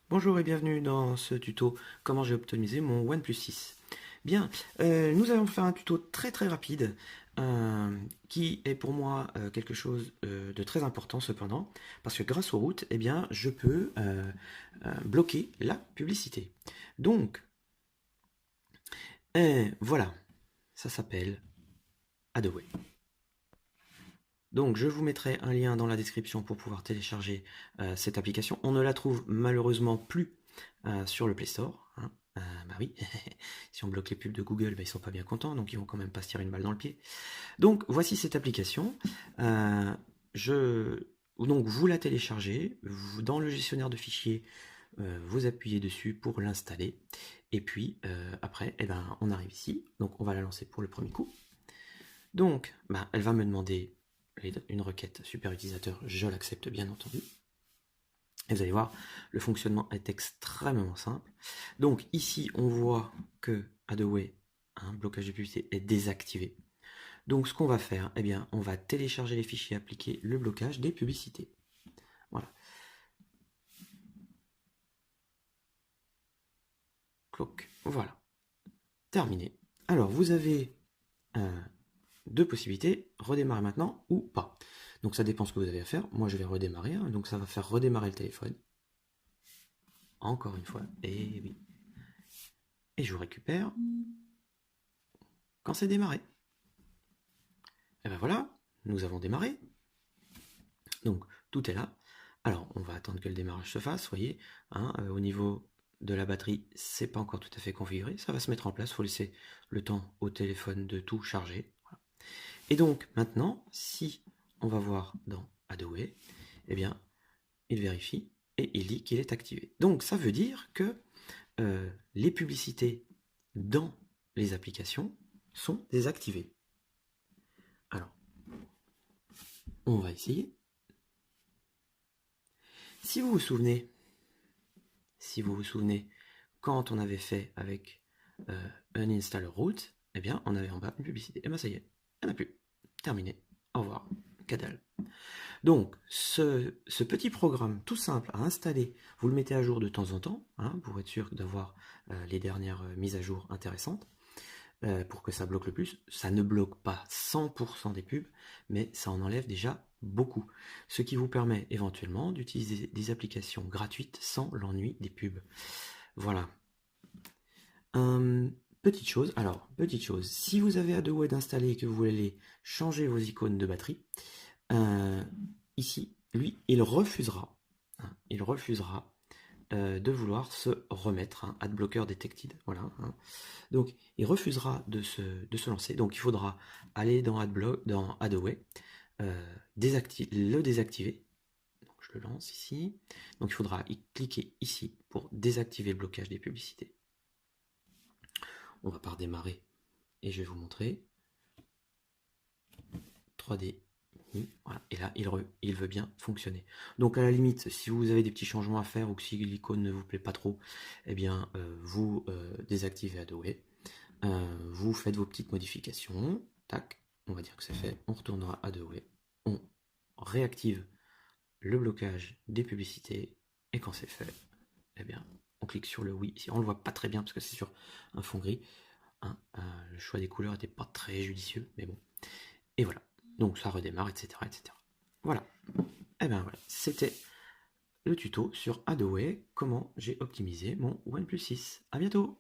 Bonjour et bienvenue dans ce tuto comment j'ai optimisé mon OnePlus 6. Bien, nous allons faire un tuto très rapide qui est pour moi quelque chose de très important cependant parce que grâce aux routes, eh bien, je peux bloquer la publicité. Donc, voilà, ça s'appelle Adaway. Donc je vous mettrai un lien dans la description pour pouvoir télécharger cette application. On ne la trouve malheureusement plus sur le Play Store, hein. Bah oui, si on bloque les pubs de Google, bah, ils sont pas bien contents, donc ils vont quand même pas se tirer une balle dans le pied. Donc voici cette application. Euh, donc vous la téléchargez, dans le gestionnaire de fichiers, vous appuyez dessus pour l'installer. Et puis après, eh ben, on arrive ici. Donc on va la lancer pour le premier coup. Donc bah, elle va me demander une requête super utilisateur, je l'accepte bien entendu. Et vous allez voir, le fonctionnement est extrêmement simple. Donc ici, on voit que Adaway, un blocage de publicité, est désactivé. Donc ce qu'on va faire, eh bien, on va télécharger les fichiers, appliquer le blocage des publicités. Voilà. Cloc. Voilà. Terminé. Alors, vous avez deux possibilités, redémarrer maintenant ou pas. Donc ça dépend ce que vous avez à faire. Moi, je vais redémarrer, hein, donc ça va faire redémarrer le téléphone. Encore une fois, et oui. Et je vous récupère quand c'est démarré. Et ben voilà, nous avons démarré. Donc tout est là. Alors on va attendre que le démarrage se fasse, voyez, hein, au niveau de la batterie, c'est pas encore tout à fait configuré, ça va se mettre en place, il faut laisser le temps au téléphone de tout charger. Voilà. Et donc maintenant, si on va voir dans Adaway, eh bien, il vérifie et il dit qu'il est activé. Donc ça veut dire que les publicités dans les applications sont désactivées. Alors, on va essayer. Si vous vous souvenez, quand on avait fait avec Uninstall Root, eh bien, on avait en bas une publicité. Et bien, ça y est, il n'y en a plus. Terminé. Au revoir. Cadal. Donc, ce petit programme tout simple à installer, vous le mettez à jour de temps en temps, hein, pour être sûr d'avoir les dernières mises à jour intéressantes, pour que ça bloque le plus. Ça ne bloque pas 100% des pubs, mais ça en enlève déjà beaucoup. Ce qui vous permet éventuellement d'utiliser des applications gratuites sans l'ennui des pubs. Voilà. Petite chose, si vous avez Adaway installé et que vous voulez changer vos icônes de batterie, euh, ici, lui, il refusera de vouloir se remettre, hein, Adblocker Detected, voilà, hein. Donc, il refusera de se lancer. Donc, il faudra aller dans Adaway, le désactiver. Donc, je le lance ici. Donc, il faudra cliquer ici pour désactiver le blocage des publicités. On va pas redémarrer et je vais vous montrer. 3D. Voilà. Et là, il veut bien fonctionner. Donc à la limite, si vous avez des petits changements à faire ou que si l'icône ne vous plaît pas trop, eh bien vous désactivez Adaway. Vous faites vos petites modifications. Tac, on va dire que c'est fait. On retournera à Adaway. On réactive le blocage des publicités. Et quand c'est fait, eh bien on clique sur le oui. Ici, on ne le voit pas très bien parce que c'est sur un fond gris. Hein, le choix des couleurs n'était pas très judicieux, mais bon. Et voilà. Donc ça redémarre, etc. etc. Voilà. Et bien voilà. C'était le tuto sur Adaway, comment j'ai optimisé mon OnePlus 6. A bientôt!